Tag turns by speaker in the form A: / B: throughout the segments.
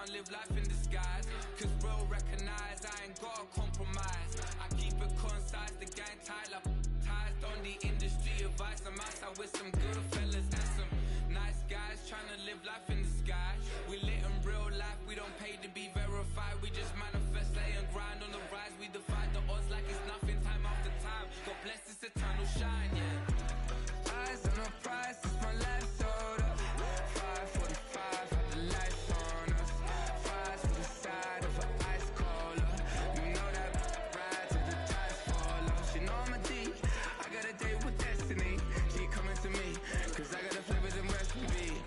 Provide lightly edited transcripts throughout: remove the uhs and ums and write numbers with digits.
A: can't live life in disguise. Cause bro, recognize I ain't gotta compromise. I keep it concise, the gang tight like ties. On the industry advice, I'm outside with some good fellas and some nice guys trying to live life in the sky. We lit in real life, we don't pay to be verified. We just manifest, lay and grind on the rise. We defy the odds like it's nothing, time after time. God bless this eternal shine, yeah. Eyes on the prize, it's my life sold up. 5:45, had the lights on us. Fries to the side of an ice cola. You know that ride till the tires fall off. She know I'm a D, I got a date with destiny. She coming to me, cause I got the flavors and recipe.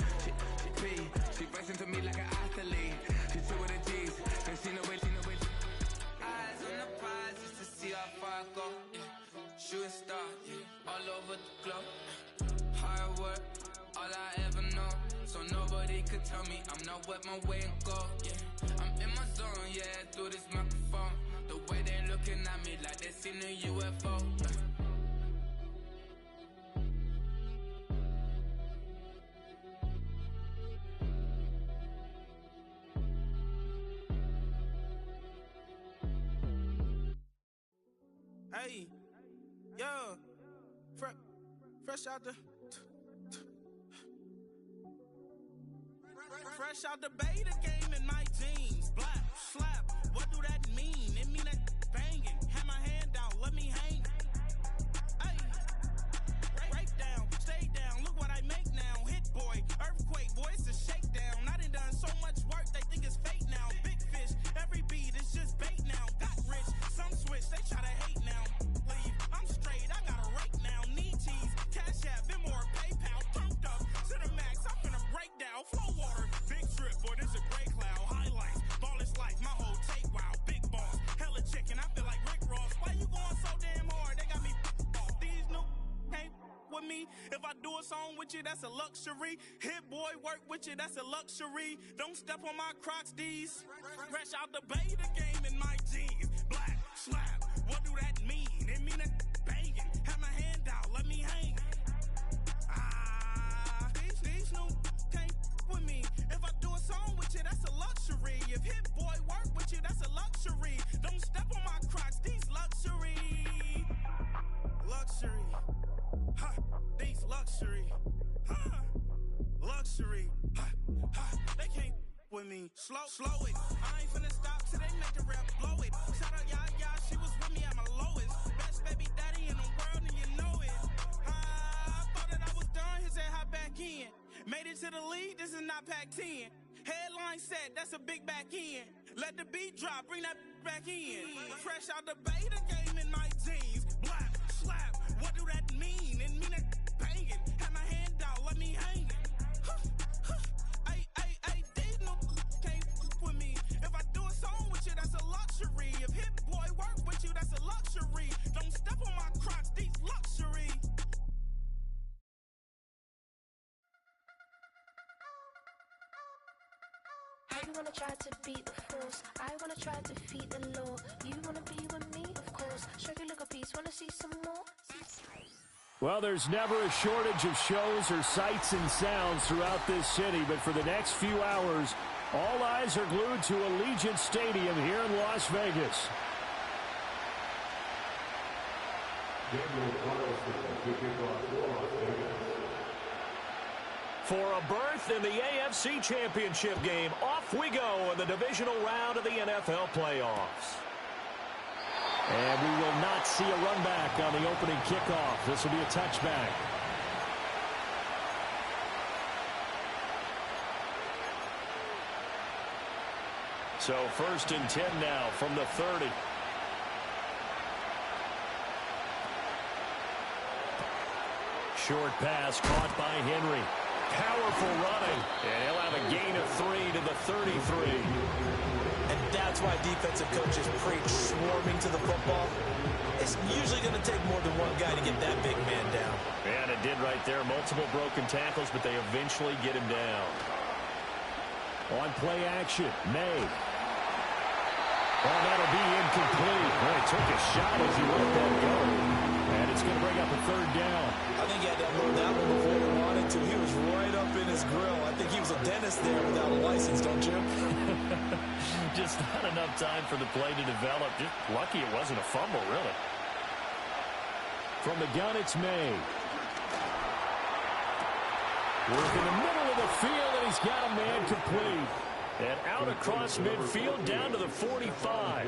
A: She breaks into me like an athlete. She two with the G's, and she know it. Eyes on the prize just to see how far I go, yeah. Shooting star, yeah, all over the globe. Hard work, all I ever know. So nobody could tell me I'm not what my way and go, yeah. I'm in my zone, yeah, through this microphone. The way they looking at me like they seen a UFO, yeah.
B: Hey, yo, fresh out the beta game in my jeans. Black slap, what do that mean? It mean that banging. Have my hand out, let me hang. Hey, break down, stay down. Look what I make now. Hit boy, earthquake, boy, it's a shakedown. I done so much work, they think it's fake now. Big fish, every beat is just bait now. Got rich, some switch, they try to hate now. Leave, I'm straight, I got a rake now. Need cheese, cash app, been more PayPal. Pumped up to the max, I'm finna break down. Flow water, big trip, boy, this a gray cloud. Highlights, ball is life, my whole take, wow. Big boss, hella chicken, I feel like Rick Ross. Why you going so damn hard? They got me off. These new can't with me. If I do a song with you, that's a luxury. Hit boy, work with you, that's a luxury. Don't step on my Crocs, these. Fresh out the beta game in my jeans. Black slap, what do that mean? It mean that banging. Have my hand out, let me hang. These new can't with me. If I do a song with you, that's a luxury. If Hit Boy work with you, that's a luxury. Don't step on my Crocs, these luxury. Luxury. Ha, these luxury. Ha, luxury. Ha, ha, they can't with me. Slow it. I ain't finna stop till they make the rap blow it. Shout out y'all, she was with me at my lowest. Best baby daddy in the world and you know it. I thought that I was done, he said hop back in. Made it to the league, this is not Pac-10. Headline set, that's a big back end. Let the beat drop, bring that back in. Fresh out the beta game in my jeans. Black slap, what do that mean? It mean that banging. Have my hand out, let me hang it. These no can't with me. If I do a song with you, that's a luxury. If Hit Boy work with you, that's a luxury. Don't step on my Crocs, these luxury.
C: You wanna try to beat the force, I wanna try to defeat the law. You wanna be with me, of course. Show you look a piece, wanna see some more?
D: Well, there's never a shortage of shows or sights and sounds throughout this city, but for the next few hours, all eyes are glued to Allegiant Stadium here in Las Vegas. For a berth in the AFC Championship game, off we go in the divisional round of the NFL playoffs. And we will not see a run back on the opening kickoff. This will be a touchback. So 1st and 10 now from the 30. Short pass caught by Henry. Powerful running. And he'll have a gain of 3 to the 33.
E: And that's why defensive coaches preach swarming to the football. It's usually going to take more than one guy to get that big man down.
D: And it did right there. Multiple broken tackles, but they eventually get him down. On play action, May. Oh, that'll be incomplete. Well, he took a shot as he let that go. And it's going to bring up a 3rd down.
E: I think he had to unload that one before he wanted to. He was right up in his grill. I think he was a dentist there without a license, don't you?
D: enough time for the play to develop. Just lucky it wasn't a fumble, really.
F: From the gun, it's May. Work in the middle of the field, and he's got a man complete.
D: And out across midfield down to the 45.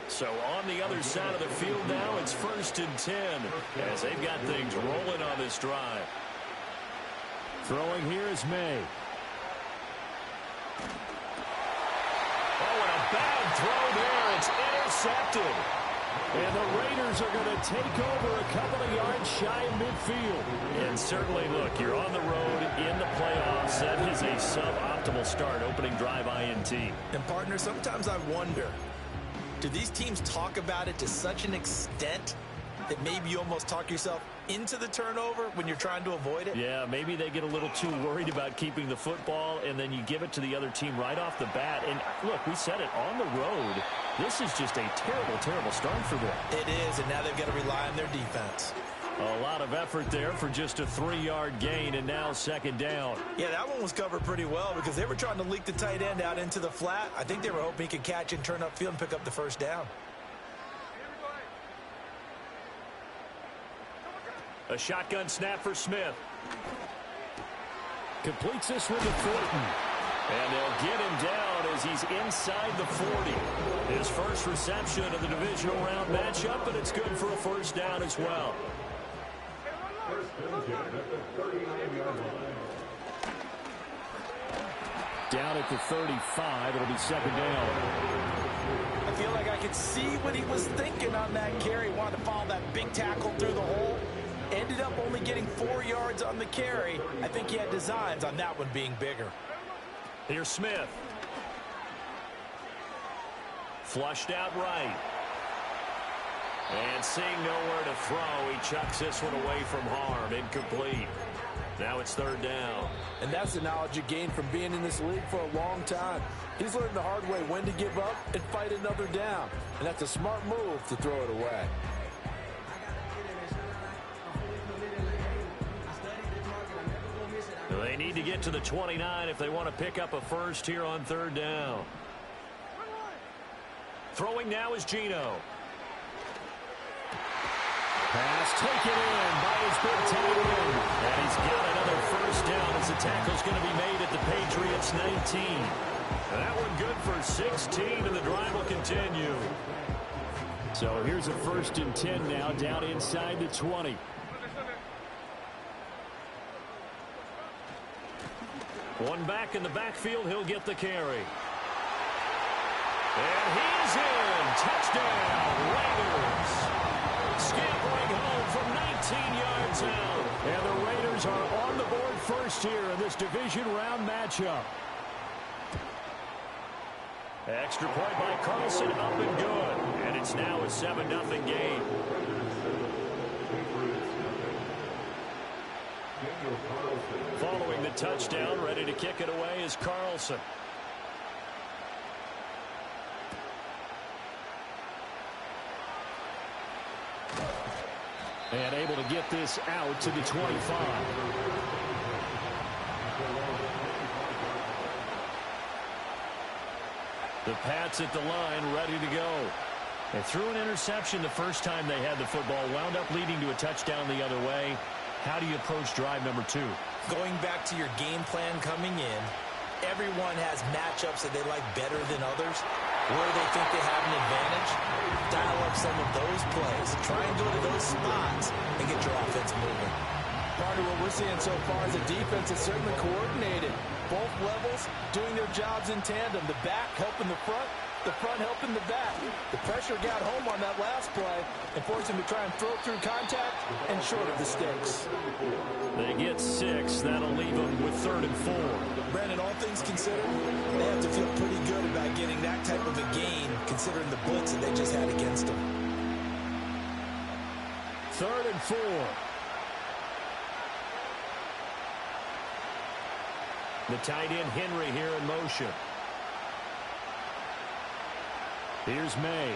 D: So on the other side of the field now, it's 1st and 10 as they've got things rolling on this drive.
F: Throwing here is May.
D: Oh, and a bad throw there. It's intercepted.
F: And the Raiders are going to take over a couple of yards shy of midfield.
D: And certainly, look, you're on the road in the playoffs. That is a suboptimal start, opening drive INT.
E: And, partner, sometimes I wonder, do these teams talk about it to such an extent that maybe you almost talk yourself into the turnover when you're trying to avoid it?
D: Yeah, maybe they get a little too worried about keeping the football, and then you give it to the other team right off the bat. And, look, we said it, on the road, this is just a terrible, terrible start for them.
E: It is, and now they've got to rely on their defense.
D: A lot of effort there for just a 3-yard gain, and now 2nd down.
E: Yeah, that one was covered pretty well because they were trying to leak the tight end out into the flat. I think they were hoping he could catch and turn upfield and pick up the 1st down.
D: A shotgun snap for Smith.
F: Completes this one to Thornton.
D: And they'll get him down as he's inside the 40. His first reception of the divisional round matchup, and it's good for a 1st down as well.
F: Down at the 35, it'll be 2nd down.
E: I feel like I could see what he was thinking on that carry. Wanted to follow that big tackle through the hole. Ended up only getting 4 yards on the carry. I think he had designs on that one being bigger.
D: Here's Smith. Flushed out right. And seeing nowhere to throw, he chucks this one away from harm. Incomplete. Now it's 3rd down.
G: And that's the knowledge you gain from being in this league for a long time. He's learned the hard way when to give up and fight another down. And that's a smart move to throw it away.
D: They need to get to the 29 if they want to pick up a 1st here on 3rd down. Throwing now is Geno.
F: Pass taken in by his big tight end.
D: And he's got another 1st down as the tackle's going to be made at the Patriots 19. And that one good for 16, and the drive will continue.
F: So here's a 1st and 10 now, down inside the 20.
D: One back in the backfield, he'll get the carry. And he's in. Touchdown, Raiders. Scampering home from 19 yards out.
F: And the Raiders are on the board 1st here in this division round matchup.
D: Extra point by Carlson, up and good. And it's now a 7-0 game. Following the touchdown, ready to kick it away is Carlson.
F: And able to get this out to the 25.
D: The Pats at the line, ready to go. They threw an interception the first time they had the football, wound up leading to a touchdown the other way. How do you approach drive number 2?
E: Going back to your game plan coming in, everyone has matchups that they like better than others, where they think they have an advantage. Dial up some of those plays. Try and go to those spots and get your offense moving.
G: Part of what we're seeing so far is the defense is certainly coordinated. Both levels doing their jobs in tandem. The back helping the front helping the back. The pressure got home on that last play and forced him to try and throw through contact and short of the sticks.
D: They get 6. That'll leave them with 3rd and 4.
E: Brandon, all things considered, they have to feel pretty good about getting that type of a gain considering the blitz that they just had against them.
F: 3rd and 4.
D: The tight end Henry here in motion.
F: Here's May.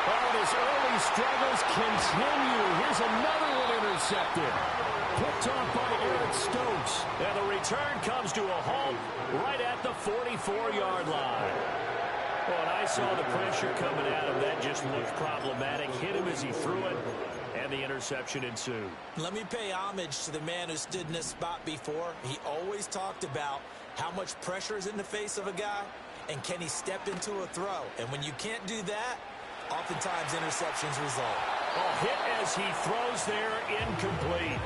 F: Oh, his early struggles continue. Here's another one intercepted. picked off by Eric Stokes.
D: And the return comes to a halt right at the 44-yard line. Well, and I saw the pressure coming at him. That just looked problematic. Hit him as he threw it, and the interception ensued.
E: Let me pay homage to the man who stood in this spot before. He always talked about how much pressure is in the face of a guy, and can he step into a throw. And when you can't do that, oftentimes interceptions result.
D: A hit as he throws there, incomplete.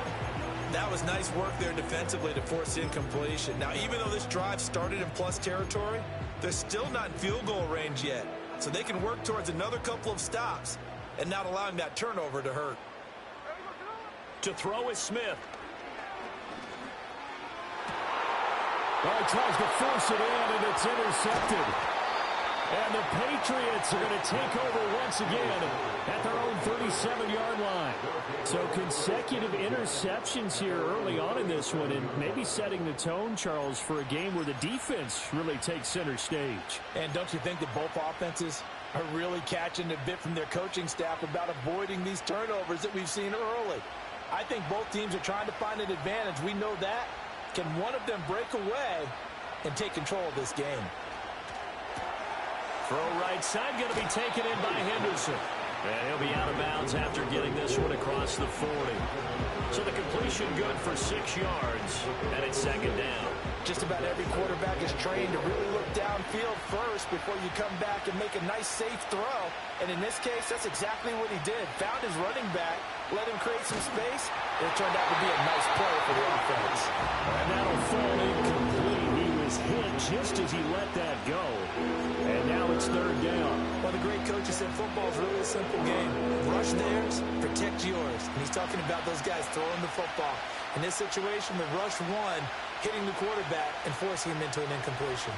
E: That was nice work there defensively to force incompletion. Now, even though this drive started in plus territory, they're still not in field goal range yet. So they can work towards another couple of stops and not allowing that turnover to hurt.
D: To throw is Smith.
F: Well, he tries to force it in, and it's intercepted. And the Patriots are going to take over once again at their own 37-yard line. So consecutive interceptions here early on in this one, and maybe setting the tone, Charles, for a game where the defense really takes center stage.
G: And don't you think that both offenses are really catching a bit from their coaching staff about avoiding these turnovers that we've seen early? I think both teams are trying to find an advantage. We know that. Can one of them break away and take control of this game?
D: Throw right side, going to be taken in by Henderson. And he'll be out of bounds after getting this one across the 40. So the completion good for 6 yards, and it's second down.
G: Just about every quarterback is trained to really look downfield first before you come back and make a nice, safe throw. And in this case, that's exactly what he did. Found his running back, let him create some space, and it turned out to be a nice play for the offense.
F: And that'll fall incomplete. He was hit just as he let that go. And now it's third down.
E: Well, the great coaches said football is really a simple game. Rush theirs, protect yours. And he's talking about those guys throwing the football. In this situation, the rush one, hitting the quarterback and forcing him into an incompletion.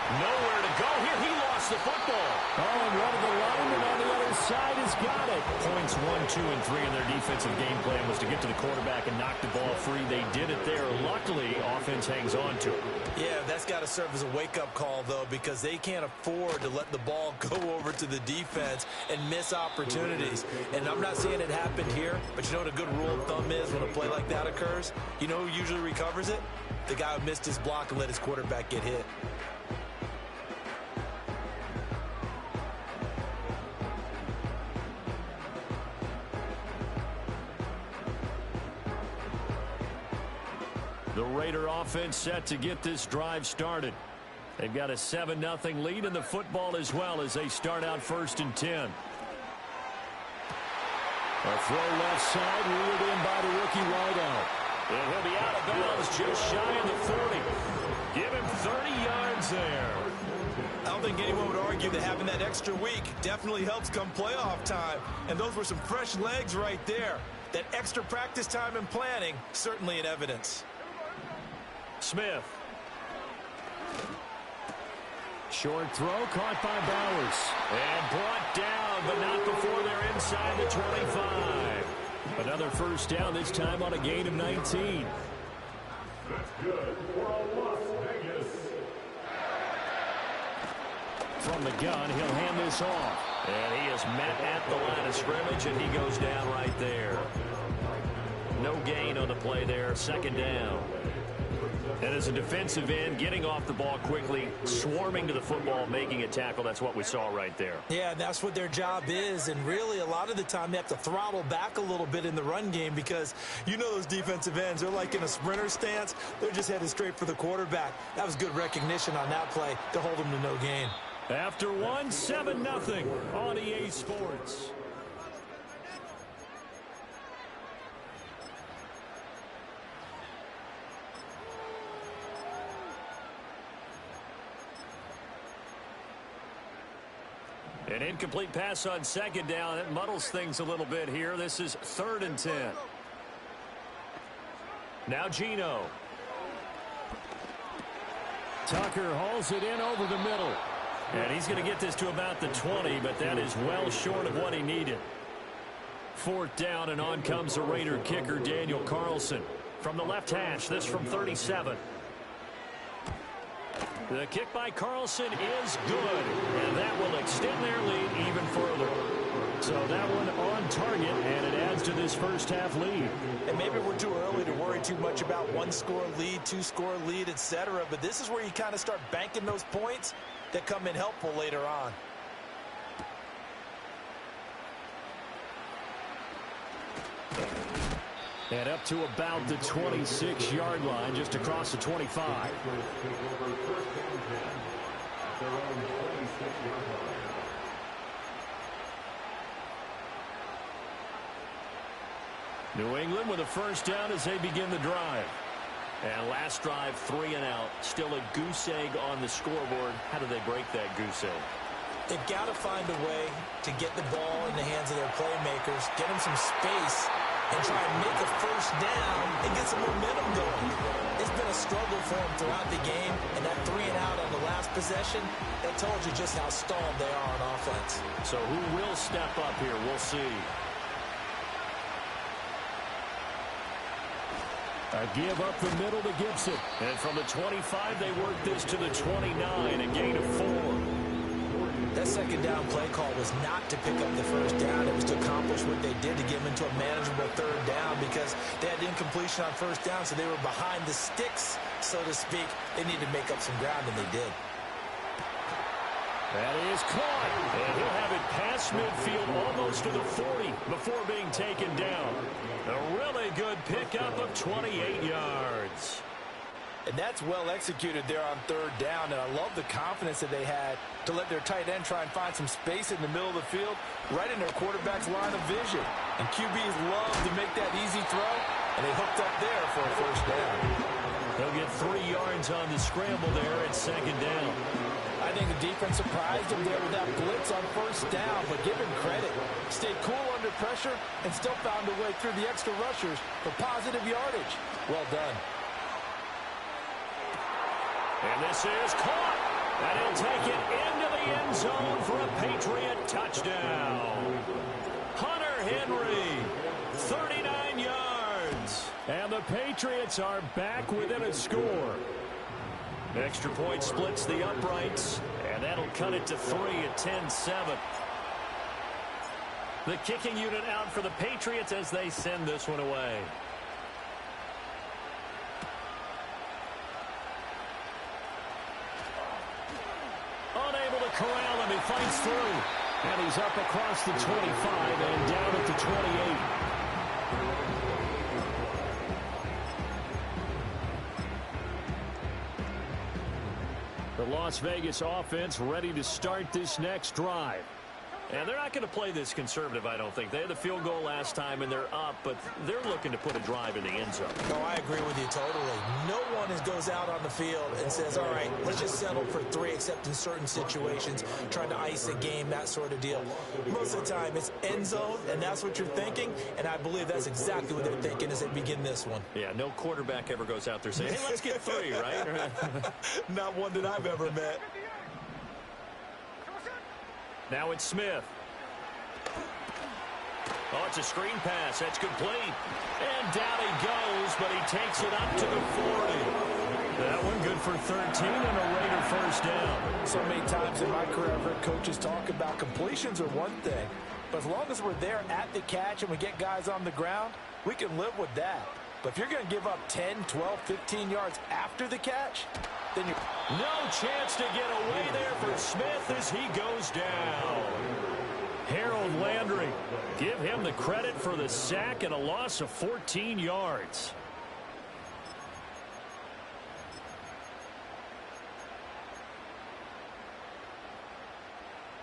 D: Nowhere to go here. He lost the football.
F: Oh, and one of the linemen on the other side has got it.
D: Points 1, 2, and 3 in their defensive game plan was to get to the quarterback and knock the ball free. They did it there. Luckily, offense hangs on to it.
E: Yeah, that's got to serve as a wake-up call, though, because they can't afford to let the ball go over to the defense and miss opportunities. And I'm not saying it happened here, but you know what a good rule of thumb is when a play like that occurs? You know who usually recovers it? The guy who missed his block and let his quarterback get hit.
D: The Raider offense set to get this drive started. They've got a 7-0 lead in the football as well as they start out 1st and 10.
F: A throw left side, reeled in by the rookie wideout.
D: And he'll be out of bounds just shy of the 40. Give him 30 yards there.
E: I don't think anyone would argue that having that extra week definitely helps come playoff time. And those were some fresh legs right there. That extra practice time and planning, certainly in evidence.
D: Smith.
F: Short throw caught by Bowers.
D: And brought down, but not before they're inside the 25.
F: Another first down, this time on a gain of 19.
H: That's good for Las Vegas.
F: From the gun, he'll hand this off.
D: And he is met at the line of scrimmage, and he goes down right there. No gain on the play there, second down. And as a defensive end, getting off the ball quickly, swarming to the football, making a tackle, that's what we saw right there.
E: Yeah, that's what their job is, and really a lot of the time they have to throttle back a little bit in the run game because you know those defensive ends, they're like in a sprinter stance. They're just headed straight for the quarterback. That was good recognition on that play to hold them to no gain.
F: After 7-0 on EA Sports.
D: An incomplete pass on second down. It muddles things a little bit here. This is 3rd and 10. Now Geno.
F: Tucker hauls it in over the middle.
D: And he's going to get this to about the 20, but that is well short of what he needed. 4th down, and on comes the Raider kicker, Daniel Carlson. From the left hash, this from 37. The kick by Carlson is good, and that will extend their lead even further.
F: So that one on target, and it adds to this first half lead.
E: And maybe we're too early to worry too much about one-score lead, two-score lead, etc. But this is where you kind of start banking those points that come in helpful later on.
F: And up to about the 26-yard line, just across the 25. New England with a first down as they begin the drive. And last drive, 3 and out. Still a goose egg on the scoreboard. How do they break that goose egg?
E: They've got to find a way to get the ball in the hands of their playmakers, get them some space, and try and make a first down and get some momentum going. It's been a struggle for them throughout the game, and that 3 and out on the last possession, that told you just how stalled they are on offense.
F: So who will step up here? We'll see. A give up the middle to Gibson. And from the 25, they work this to the 29, a gain of 4.
E: That second down play call was not to pick up the first down. It was to accomplish what they did to get them into a manageable third down because they had incompletion on first down, so they were behind the sticks, so to speak. They needed to make up some ground, and they did.
F: That is caught, and he'll have it past midfield almost to the 40 before being taken down. A really good pickup of 28 yards.
G: And that's well executed there on third down, and I love the confidence that they had to let their tight end try and find some space in the middle of the field, right in their quarterback's line of vision. And QBs love to make that easy throw, and they hooked up there for a first down.
F: They'll get 3 yards on the scramble there at second down.
G: I think the defense surprised him there with that blitz on first down, but give him credit. Stayed cool under pressure and still found a way through the extra rushers for positive yardage. Well done.
F: And this is caught. And he'll take it into the end zone for a Patriot touchdown. Hunter Henry, 39 yards. And the Patriots are back within a score. Extra point splits the uprights, and that'll cut it to 3 at 10-7. The kicking unit out for the Patriots as they send this one away. Unable to corral him, he fights through. And he's up across the 25 and down at the 28. The Las Vegas offense ready to start this next drive. And they're not going to play this conservative, I don't think. They had the field goal last time, and they're up, but they're looking to put a drive in the end zone.
E: No, I agree with you totally. No one goes out on the field and says, all right, let's just settle for 3, except in certain situations, trying to ice a game, that sort of deal. Most of the time, it's end zone, and that's what you're thinking, and I believe that's exactly what they're thinking as they begin this one.
F: Yeah, no quarterback ever goes out there saying, hey, let's get 3, right?
E: Not one that I've ever met.
F: Now it's Smith. Oh, it's a screen pass. That's complete. And down he goes, but he takes it up to the 40. That one good for 13 and a Raider first down.
G: So many times in my career, I've heard coaches talk about completions are one thing. But as long as we're there at the catch and we get guys on the ground, we can live with that. But if you're going to give up 10, 12, 15 yards after the catch, then you're...
F: No chance to get away there for Smith as he goes down. Harold Landry, give him the credit for the sack and a loss of 14 yards.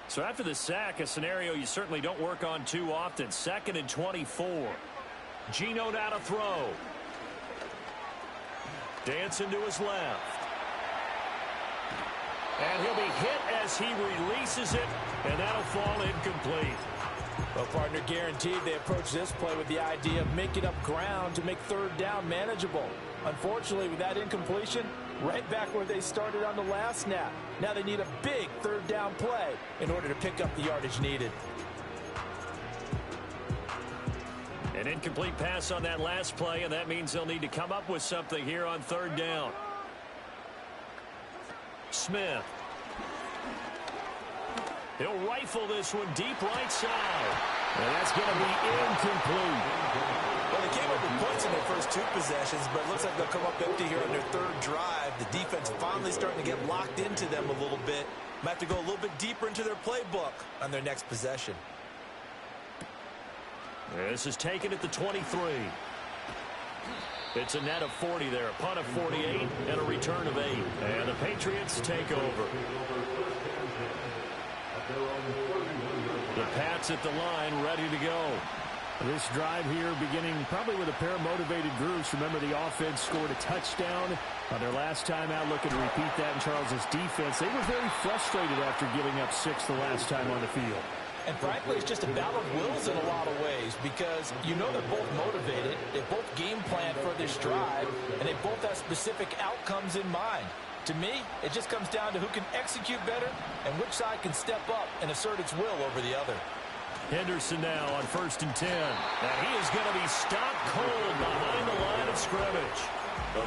F: So after the sack, a scenario you certainly don't work on too often. 2nd and 24. Geno now to throw. Dancing to his left. And he'll be hit as he releases it, and that'll fall incomplete.
G: Well, partner, guaranteed they approach this play with the idea of making up ground to make third down manageable. Unfortunately, with that incompletion, right back where they started on the last snap. Now they need a big third down play in order to pick up the yardage needed.
F: An incomplete pass on that last play, and that means they'll need to come up with something here on third down. Smith. He'll rifle this one deep right side. And that's going to be incomplete.
E: Well, they came up with points in their first 2 possessions, but it looks like they'll come up empty here on their 3rd drive. The defense finally starting to get locked into them a little bit. Might have to go a little bit deeper into their playbook on their next possession.
F: This is taken at the 23. It's a net of 40 there, a punt of 48, and a return of 8. And the Patriots take over. The Pats at the line, ready to go. This drive here beginning probably with a pair of motivated groups. Remember, the offense scored a touchdown on their last time out. Looking to repeat that in Charles's defense. They were very frustrated after giving up 6 the last time on the field.
E: And frankly, it's just a battle of wills in a lot of ways because you know they're both motivated. They both game plan for this drive, and they both have specific outcomes in mind. To me, it just comes down to who can execute better and which side can step up and assert its will over the other.
F: Henderson now on 1st and 10. And he is going to be stopped cold behind the line of scrimmage.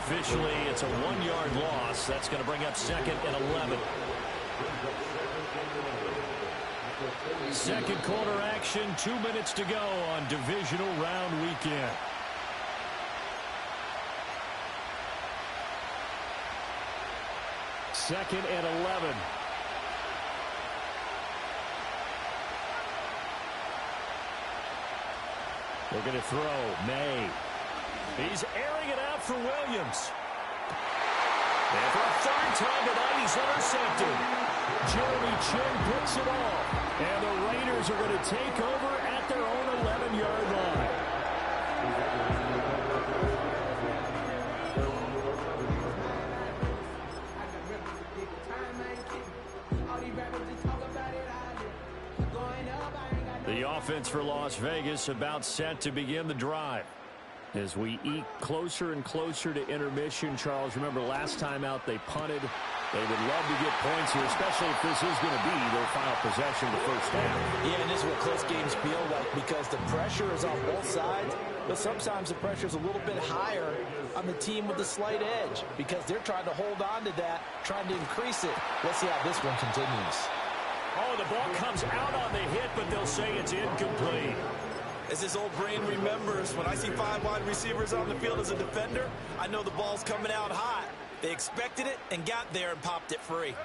F: Officially, it's a 1-yard loss. That's going to bring up 2nd and 11. Second quarter action, 2 minutes to go on divisional round weekend. Second and 11. They're going to throw. May. He's airing it out for Williams. And for a 3rd time tonight, he's intercepted. Jeremy Chin picks it off. And the Raiders are going to take over at their own 11-yard line. The offense for Las Vegas about set to begin the drive. As we eke closer and closer to intermission, Charles, remember last time out they punted. They would love to get points here, especially if this is going to be their final possession of the first half.
E: Yeah, and this is what close games feel like because the pressure is on both sides, but sometimes the pressure is a little bit higher on the team with the slight edge because they're trying to hold on to that, trying to increase it. Let's see how this one continues.
F: Oh, the ball comes out on the hit, but they'll say it's incomplete.
E: As his old brain remembers, when I see 5 wide receivers on the field as a defender, I know the ball's coming out hot. They expected it and got there and popped it free.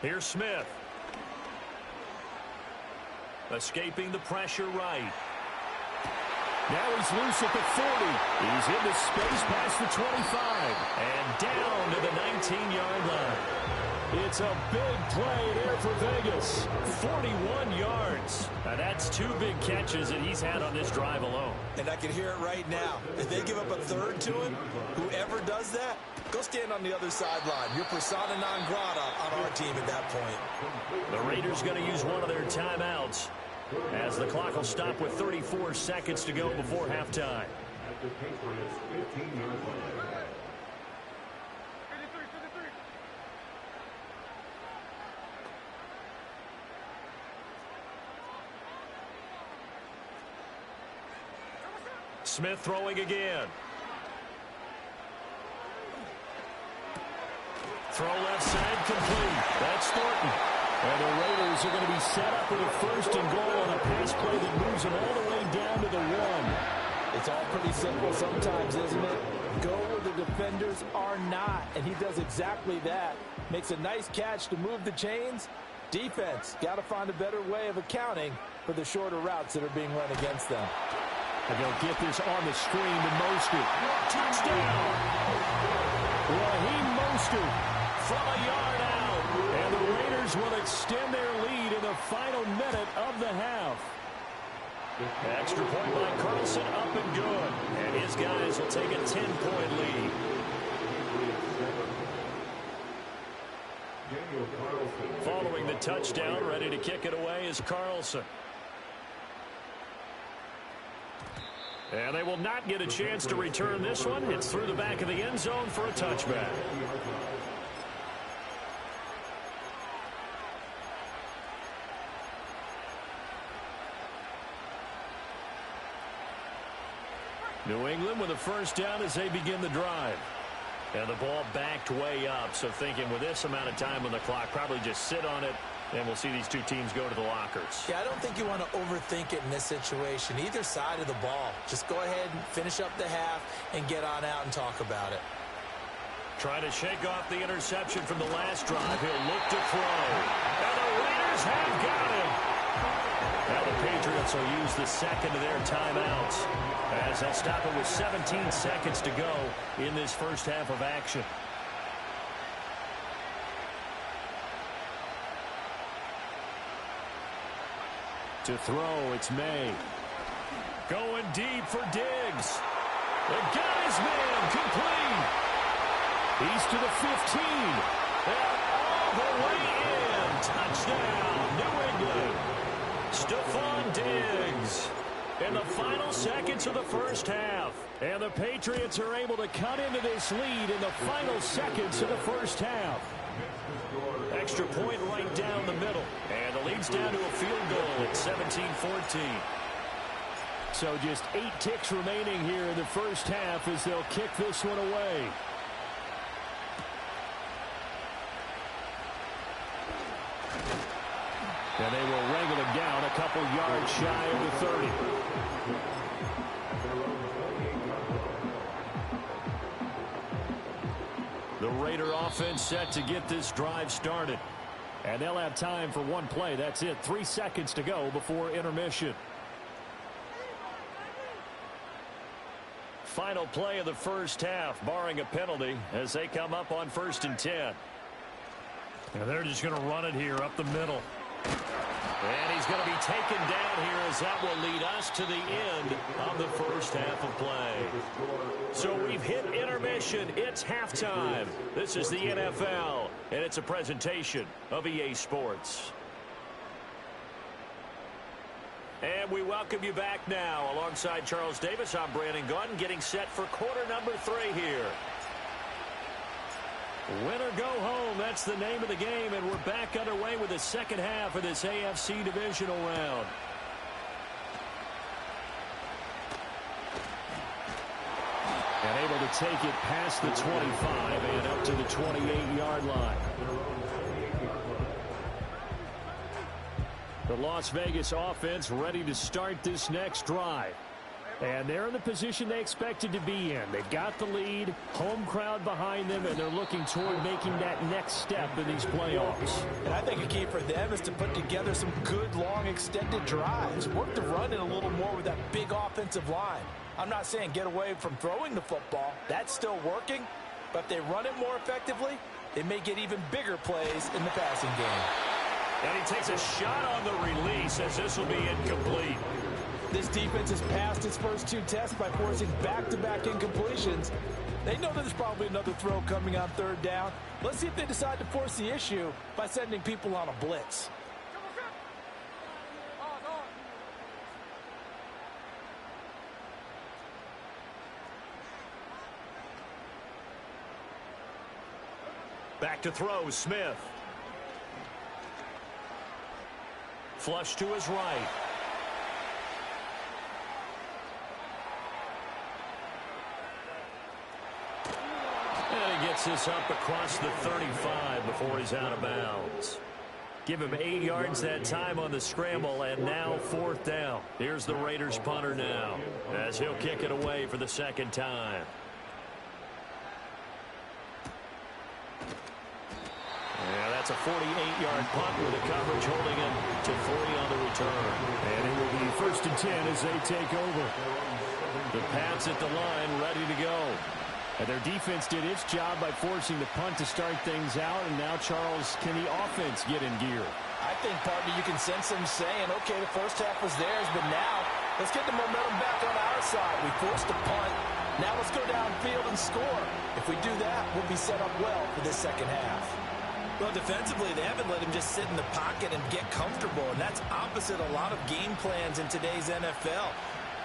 F: Here's Smith. Escaping the pressure right. Now he's loose at the 40. He's into space past the 25. And down to the 19-yard line. It's a big play there for Vegas. 41 yards. Now that's 2 big catches that he's had on this drive alone.
E: And I can hear it right now. If they give up a 3rd to him, whoever does that, go stand on the other sideline. You're persona non grata on our team at that point.
F: The Raiders going to use one of their timeouts as the clock will stop with 34 seconds to go before halftime. Smith throwing again. Throw left side complete. That's Thornton. And the Raiders are going to be set up with a 1st and goal on a pass play that moves them all the way down to the 1.
E: It's all pretty simple sometimes, isn't it? Go where the defenders are not. And he does exactly that. Makes a nice catch to move the chains. Defense got to find a better way of accounting for the shorter routes that are being run against them.
F: And they'll get this on the screen to Mostert. Touchdown! Raheem Mostert from a yard out. And the Raiders will extend their lead in the final minute of the half. Extra point by Carlson, up and good. And his guys will take a 10-point lead. Following the touchdown, ready to kick it away is Carlson. And they will not get a chance to return this one. It's through the back of the end zone for a touchback. New England with a 1st down as they begin the drive. And the ball backed way up. So thinking with this amount of time on the clock, probably just sit on it
D: And we'll see these two teams go to the lockers.
E: Yeah, I don't think you want to overthink it in this situation. Either side of the ball. Just go ahead and finish up the half and get on out and talk about it.
D: Trying to shake off the interception from the last drive. He'll look to throw. And the Raiders have got him. Now the Patriots will use the second of their timeouts as they'll stop it with 17 seconds to go in this first half of action. To throw, it's May. Going deep for Diggs. They got his man complete. He's to the 15. And all the way in. Touchdown, New England. Stephon Diggs in the final seconds of the first half. And the Patriots are able to cut into this lead in the final seconds of the first half. Extra point right down the middle. And the lead's down to a field goal at 17-14. So just 8 ticks remaining here in the first half as they'll kick this one away. And they will wrangle him down a couple yards shy of the 30. The Raider offense set to get this drive started. And they'll have time for one play. That's it. 3 seconds to go before intermission. Final play of the first half, barring a penalty, as they come up on 1st and 10. And they're just going to run it here up the middle. And he's going to be taken down here as that will lead us to the end of the first half of play. So we've hit intermission. It's halftime. This is the NFL, and it's a presentation of EA Sports. And we welcome you back now. Alongside Charles Davis, I'm Brandon Gaudin, getting set for quarter number 3 here. Win or go home, that's the name of the game, and we're back underway with the second half of this AFC divisional round. And able to take it past the 25 and up to the 28-yard line. The Las Vegas offense ready to start this next drive. And they're in the position they expected to be in. They've got the lead, home crowd behind them, and they're looking toward making that next step in these playoffs.
G: And I think a key for them is to put together some good, long, extended drives. Work the run in a little more with that big offensive line. I'm not saying get away from throwing the football. That's still working. But if they run it more effectively, they may get even bigger plays in the passing game.
D: And he takes a shot on the release as this will be incomplete.
G: This defense has passed its first 2 tests by forcing back-to-back incompletions. They know that there's probably another throw coming on 3rd down. Let's see if they decide to force the issue by sending people on a blitz.
D: Back to throw, Smith. Flush to his right. And he gets this up across the 35 before he's out of bounds. Give him 8 yards that time on the scramble, and now 4th down. Here's the Raiders punter now, as he'll kick it away for the 2nd time. Yeah, that's a 48-yard punt with the coverage holding him to 40 on the return. And it will be 1st and 10 as they take over. The Pats at the line ready to go. And their defense did its job by forcing the punt to start things out. And now, Charles, can the offense get in gear?
G: I think, partner, you can sense them saying, okay, the first half was theirs, but now let's get the momentum back on our side. We forced a punt. Now let's go downfield and score. If we do that, we'll be set up well for this second half.
E: Well, defensively, they haven't let him just sit in the pocket and get comfortable, and that's opposite a lot of game plans in today's NFL.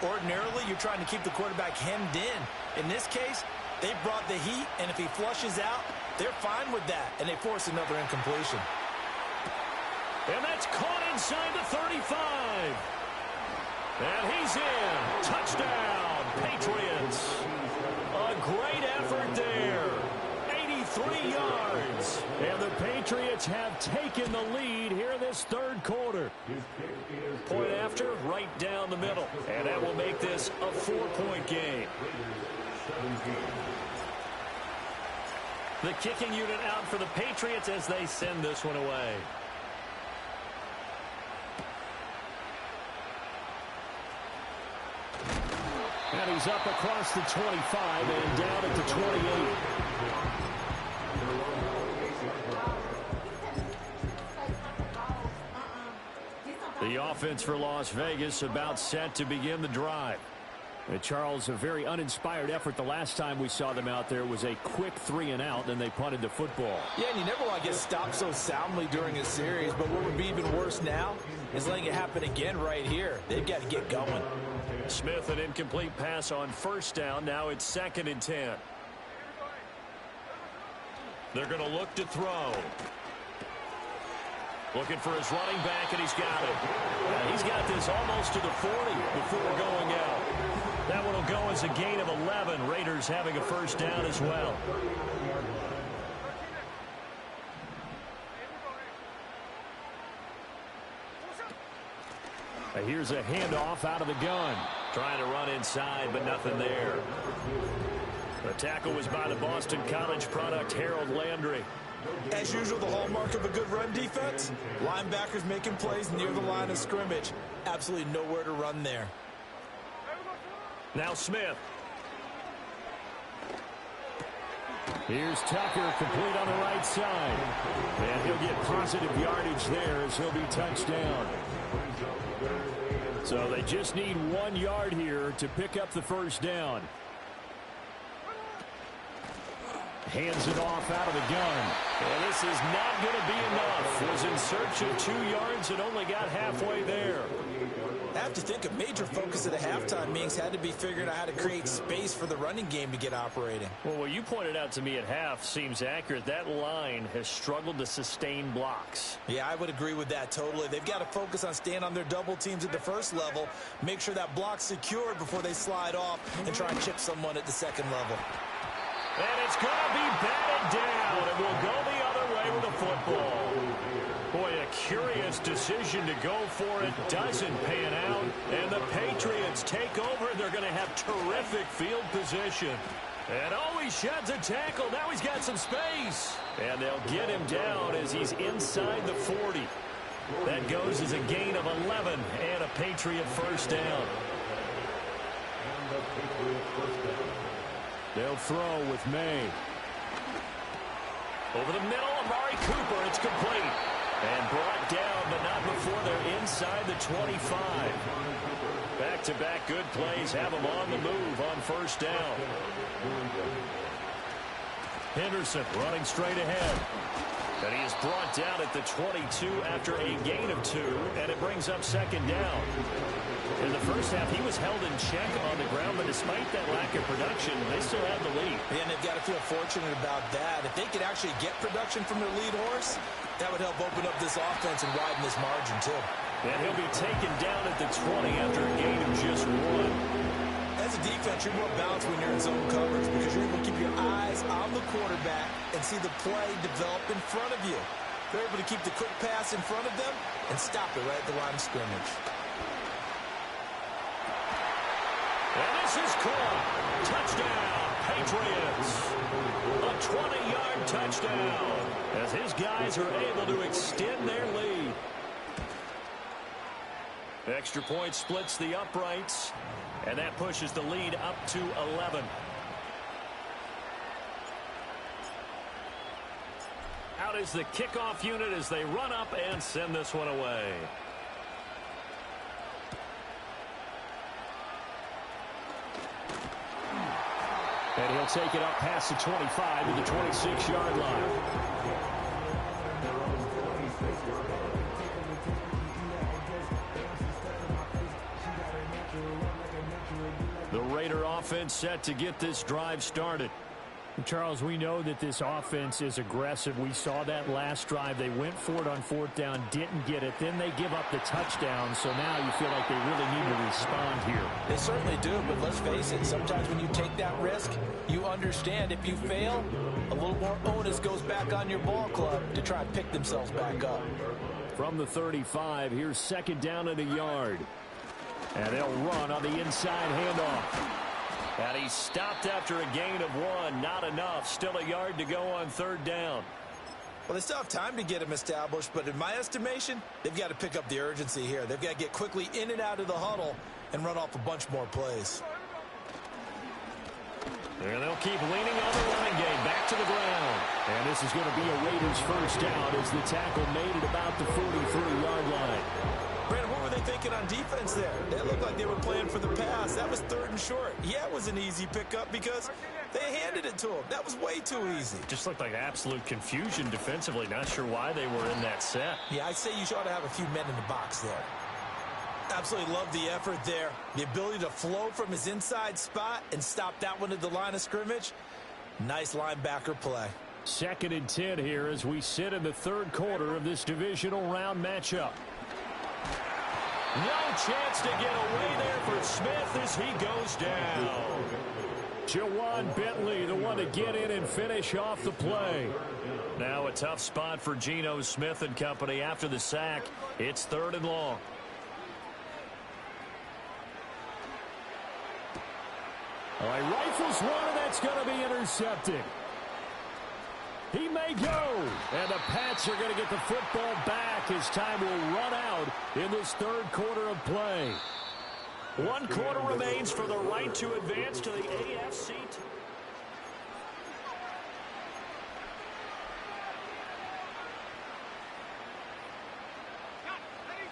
E: Ordinarily, you're trying to keep the quarterback hemmed in. In this case, they brought the heat, and if he flushes out, they're fine with that, and they force another incompletion.
D: And that's caught inside the 35. And he's in. Touchdown, Patriots. A great effort there. 83
F: 20 yards. And the Patriots have taken the lead here in this third quarter. Point after, right down the middle. And that will make this a 4-point game. The kicking unit out for the Patriots as they send this one away. And he's up across the 25 and down at the 28. The offense for Las Vegas about set to begin the drive. Charles, a very uninspired effort the last time we saw them out there was a quick 3-and-out, and they punted the football.
G: Yeah, and you never want to get stopped so soundly during a series, but what would be even worse now is letting it happen again right here. They've got to get going.
F: Smith, an incomplete pass on first down. Now it's 2nd and 10. They're going to look to throw. Looking for his running back, and he's got it. He's got this almost to the 40 before going out. That one will go as a gain of 11. Raiders having a first down as well. Here's a handoff out of the gun. Trying to run inside, but nothing there. The tackle was by the Boston College product, Harold Landry.
G: As usual, the hallmark of a good run defense, linebackers making plays near the line of scrimmage. Absolutely nowhere to run there.
F: Now Smith. Here's Tucker, complete on the right side. And he'll get positive yardage there as he'll be touched down. So they just need 1 yard here to pick up the first down. Hands it off out of the gun. And this is not going to be enough. Was in search of 2 yards and only got halfway there.
G: I have to think a major focus at the halftime meetings had to be figuring out how to create space for the running game to get operating.
F: Well, what you pointed out to me at half seems accurate. That line has struggled to sustain blocks.
G: Yeah, I would agree with that totally. They've got to focus on staying on their double teams at the first level, make sure that block's secured before they slide off and try and chip someone at the second level.
F: And it's going to be batted down, and we'll go the other way with the football. Boy, a curious decision to go for it. Doesn't pan out, and the Patriots take over. They're going to have terrific field position. And oh, he sheds a tackle. Now he's got some space. And they'll get him down as he's inside the 40. That goes as a gain of 11 and a Patriot first down. They'll throw with May. Over the middle, Amari Cooper. It's complete. And brought down, but not before they're inside the 25. Back-to-back good plays have them on the move on first down. Henderson running straight ahead. And he is brought down at the 22 after a gain of 2, and it brings up second down. In the first half, he was held in check on the ground, but despite that lack of production, they still have the lead.
G: And they've got to feel fortunate about that. If they could actually get production from their lead horse, that would help open up this offense and widen this margin, too.
F: And he'll be taken down at the 20 after a gain of just 1.
G: As a defense, you're more balanced when you're in zone coverage because you're able to keep your eyes on the quarterback and see the play develop in front of you. They're able to keep the quick pass in front of them and stop it right at the line of scrimmage.
F: And this is caught. Touchdown, Patriots. A 20-yard touchdown as his guys are able to extend their lead. Extra point splits the uprights, and that pushes the lead up to 11. Out is the kickoff unit as they run up and send this one away. And he'll take it up past the 25 to the 26-yard line. The Raider offense set to get this drive started. Charles, we know that this offense is aggressive. We saw that last drive. They went for it on fourth down, didn't get it. Then they give up the touchdown, so now you feel like they really need to respond here.
G: They certainly do, but let's face it, sometimes when you take that risk, you understand if you fail, a little more onus goes back on your ball club to try and pick themselves back up.
F: From the 35, here's second down and a yard. And they'll run on the inside handoff. And he stopped after a gain of 1. Not enough. Still a yard to go on third down.
G: Well, they still have time to get him established, but in my estimation, they've got to pick up the urgency here. They've got to get quickly in and out of the huddle and run off a bunch more plays.
F: And they'll keep leaning on the running game. Back to the ground. And this is going to be a Raiders first down as the tackle made it about the 43-yard line.
G: Brandon, what were they thinking on defense there? They looked like they were playing for the pass. That was third and short. Yeah, it was an easy pickup because they handed it to him. That was way too easy.
F: Just looked like absolute confusion defensively. Not sure why they were in that set.
G: Yeah, I'd say you ought to have a few men in the box there. Absolutely love the effort there. The ability to flow from his inside spot and stop that one at the line of scrimmage. Nice linebacker play.
F: 2nd and 10 here as we sit in the third quarter of this divisional round matchup. No chance to get away there for Smith as he goes down. Jawan Bentley, the one to get in and finish off the play. Now a tough spot for Geno Smith and company after the sack. It's 3rd and long. All right, rifles one, and that's going to be intercepted. He may go, and the Pats are going to get the football back as time will run out in this third quarter of play. 1 quarter remains for the right to advance to the AFC.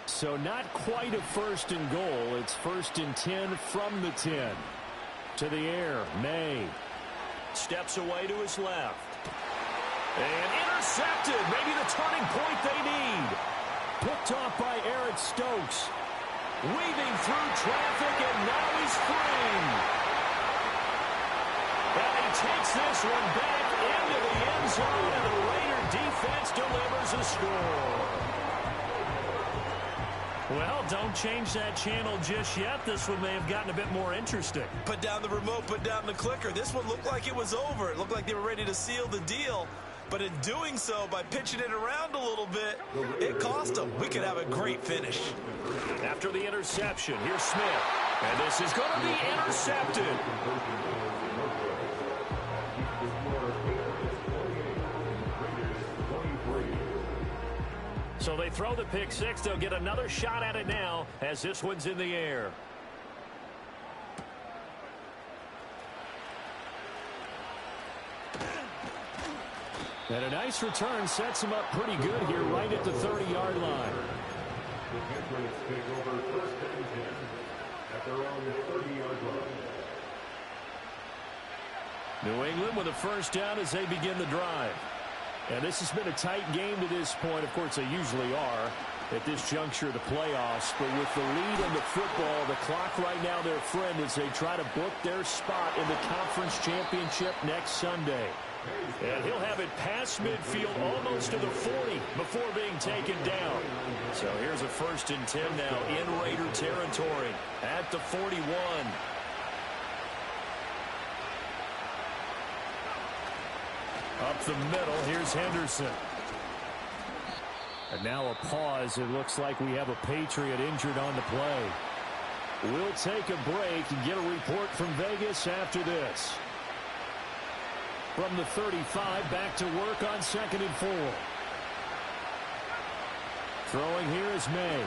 F: So not quite a 1st and goal. It's 1st and 10 from the 10. To the air, May steps away to his left. And intercepted, maybe the turning point they need. Picked off by Eric Stokes. Weaving through traffic, and now he's free. And he takes this one back into the end zone, and the Raider defense delivers a score. Well, don't change that channel just yet. This one may have gotten a bit more interesting.
G: Put down the remote, put down the clicker. This one looked like it was over. It looked like they were ready to seal the deal. But in doing so, by pitching it around a little bit, it cost them. We could have a great finish.
F: After the interception, here's Smith. And this is going to be intercepted. So they throw the pick six. They'll get another shot at it now as this one's in the air. And a nice return sets him up pretty good here right at the 30-yard line.
H: The Patriots take over 1st and 10 at their own 30-yard line.
F: New England with a first down as they begin the drive. And this has been a tight game to this point. Of course, they usually are at this juncture of the playoffs. But with the lead in the football, the clock right now their friend as they try to book their spot in the conference championship next Sunday. And he'll have it past midfield almost to the 40 before being taken down. So here's a 1st and 10 now in Raider territory at the 41. Up the middle, here's Henderson. And now a pause. It looks like we have a Patriot injured on the play. We'll take a break and get a report from Vegas after this. From the 35, back to work on 2nd and 4. Throwing here is May.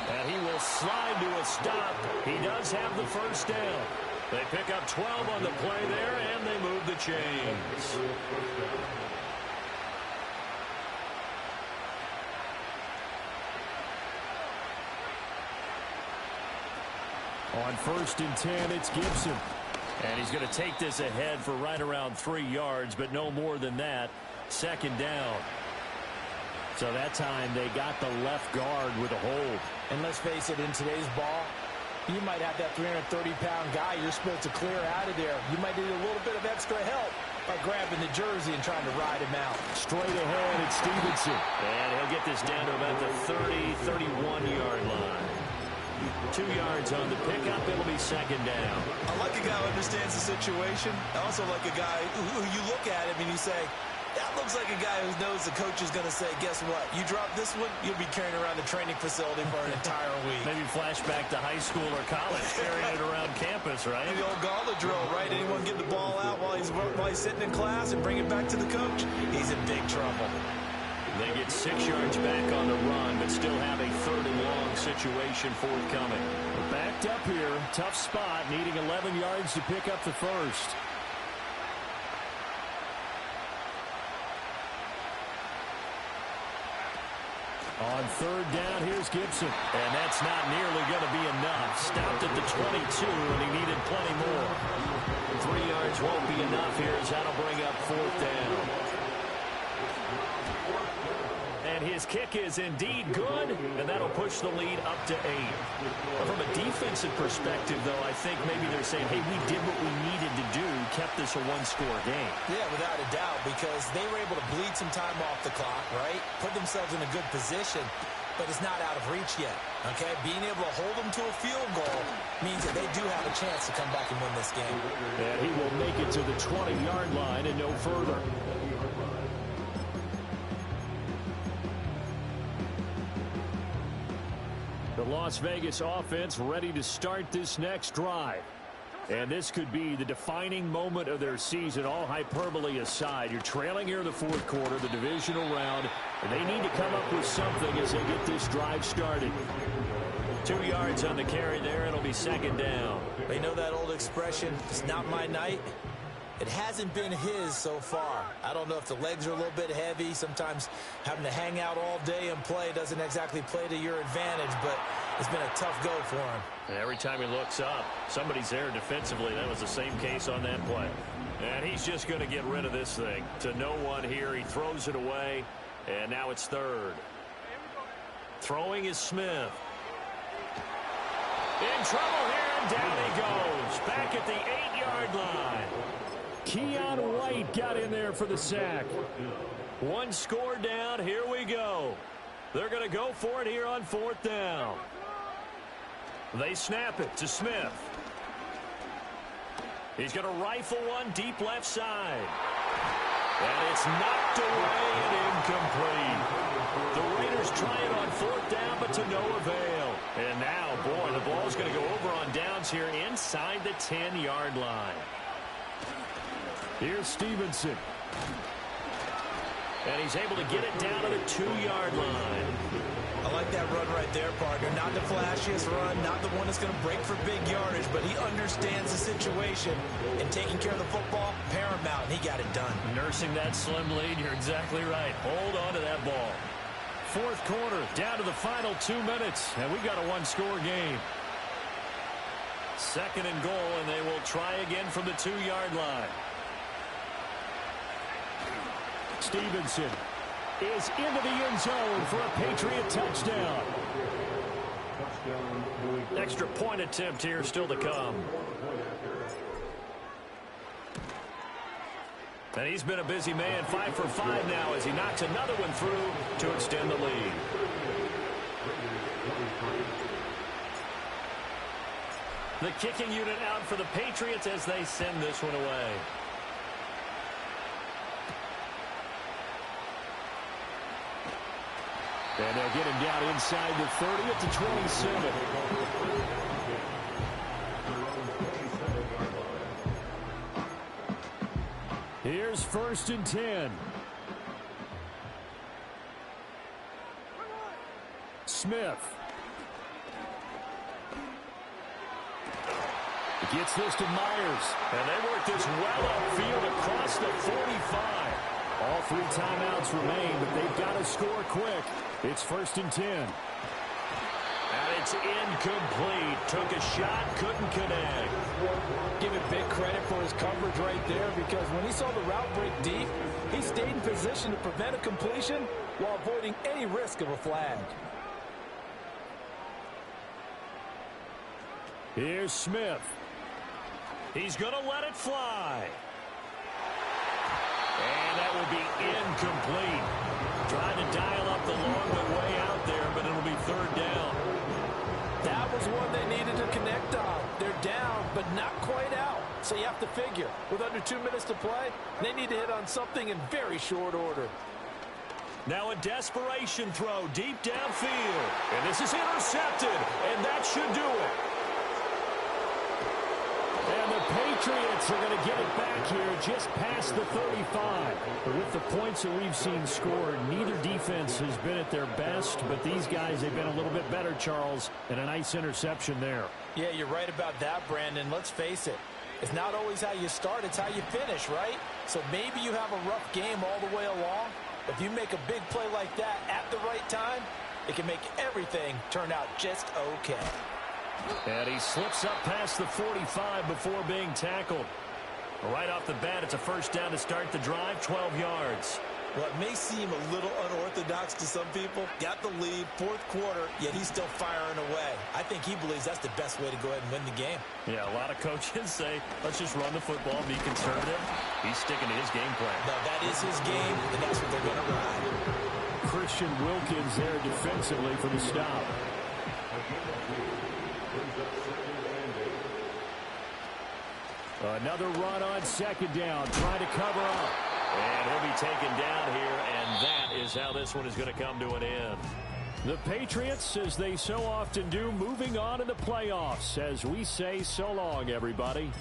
F: And he will slide to a stop. He does have the first down. They pick up 12 on the play there, and they move the chains. On 1st and 10, it's Gibson. And he's going to take this ahead for right around 3 yards, but no more than that. 2nd down. So that time they got the left guard with a hold.
G: And let's face it, in today's ball, You might have that 330-pound guy you're supposed to clear out of there. You might need a little bit of extra help by grabbing the jersey and trying to ride him out.
F: Straight ahead, it's Stevenson.
D: And he'll get this down to about the 30-31-yard line. 2 yards on the pickup. It'll be second down.
E: I like a guy who understands the situation. I also like a guy who you look at him and you say, that looks like a guy who knows the coach is going to say, guess what? You drop this one, you'll be carrying around the training facility for an entire week.
D: Maybe flashback to high school or college, carrying it around campus, right?
E: The old gauntlet drill, right? Anyone get the ball out while he's sitting in class and bring it back to the coach? He's in big trouble.
D: They get 6 yards back on the run, but still have a 3rd and long situation forthcoming.
F: Backed up here, tough spot, needing 11 yards to pick up the first. On 3rd down, here's Gibson.
D: And that's not nearly going to be enough. Stopped at the 22, and he needed plenty more. 3 yards won't be enough here as that'll bring up 4th down. And his kick is indeed good, and that'll push the lead up to 8. But from a defensive perspective, though, I think maybe they're saying, hey, we did what we needed to do, kept this a one-score game.
E: Yeah, without a doubt, because they were able to bleed some time off the clock, right? Put themselves in a good position, but it's not out of reach yet, okay? Being able to hold them to a field goal means that they do have a chance to come back and win this game.
F: And he will make it to the 20-yard line and no further. The Las Vegas offense ready to start this next drive. And this could be the defining moment of their season, all hyperbole aside. You're trailing here in the 4th quarter, the divisional round, and they need to come up with something as they get this drive started.
D: 2 yards on the carry there. It'll be second down.
E: They know that old expression, it's not my night. It hasn't been his so far. I don't know if the legs are a little bit heavy. Sometimes having to hang out all day and play doesn't exactly play to your advantage, but it's been a tough go for him.
D: And every time he looks up, somebody's there defensively. That was the same case on that play. And he's just going to get rid of this thing. To no one here, he throws it away, and now it's 3rd. Throwing is Smith. In trouble here, and down he goes. Back at the 8-yard line.
F: Keon White got in there for the sack.
D: 1 score down. Here we go. They're going to go for it here on 4th down. They snap it to Smith. He's going to rifle one deep left side. And it's knocked away and incomplete. The Raiders try it on 4th down, but to no avail. And now, boy, the ball's going to go over on downs here inside the 10-yard line.
F: Here's Stevenson.
D: And he's able to get it down to the 2-yard line.
E: I like that run right there, partner. Not the flashiest run, not the one that's going to break for big yardage, but he understands the situation, and taking care of the football, paramount, and he got it done.
D: Nursing that slim lead, you're exactly right. Hold on to that ball.
F: 4th quarter, down to the final 2 minutes, and we've got a 1-score game.
D: 2nd and goal, and they will try again from the 2-yard line.
F: Stevenson is into the end zone for a Patriot touchdown.
D: Extra point attempt here still to come. And he's been a busy man, 5 for 5 now as he knocks another one through to extend the lead. The kicking unit out for the Patriots as they send this one away.
F: And they'll get him down inside the 30 at the 27. Here's 1st and 10. Smith. Gets this to Myers.
D: And they work this well upfield across the 45.
F: All 3 timeouts remain, but they've got to score quick. It's 1st and 10.
D: And it's incomplete. Took a shot, couldn't connect.
G: Give it big credit for his coverage right there, because when he saw the route break deep, he stayed in position to prevent a completion while avoiding any risk of a flag.
F: Here's Smith. He's going to let it fly. And that will be incomplete. Trying to dial up the long way out there, but it'll be third down.
G: That was one they needed to connect on. They're down, but not quite out. So you have to figure, with under 2 minutes to play, they need to hit on something in very short order.
F: Now a desperation throw deep downfield. And this is intercepted, and that should do it. And the Patriots are going to get it back here just past the 35. But with the points that we've seen scored, neither defense has been at their best. But these guys, they've been a little bit better, Charles, and a nice interception there.
E: Yeah, you're right about that, Brandon. Let's face it. It's not always how you start, it's how you finish, right? So maybe you have a rough game all the way along. If you make a big play like that at the right time, it can make everything turn out just okay.
F: And he slips up past the 45 before being tackled. Right off the bat, it's a first down to start the drive, 12 yards.
E: Well, it may seem a little unorthodox to some people. Got the lead, fourth quarter, yet he's still firing away. I think he believes that's the best way to go ahead and win the game.
F: Yeah, a lot of coaches say, let's just run the football, be conservative. He's sticking to his game plan.
E: No, that is his game, and that's what they're going to ride.
F: Christian Wilkins there defensively for the stop. Another run on second down, trying to cover up. And he'll be taken down here, and that is how this one is going to come to an end. The Patriots, as they so often do, moving on in the playoffs as we say so long, everybody.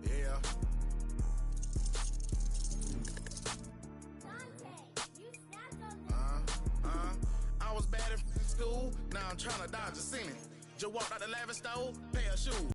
B: Yeah. I was bad in school, now I'm trying to dodge a sentence. Just walked out the lavish store, pair of shoes.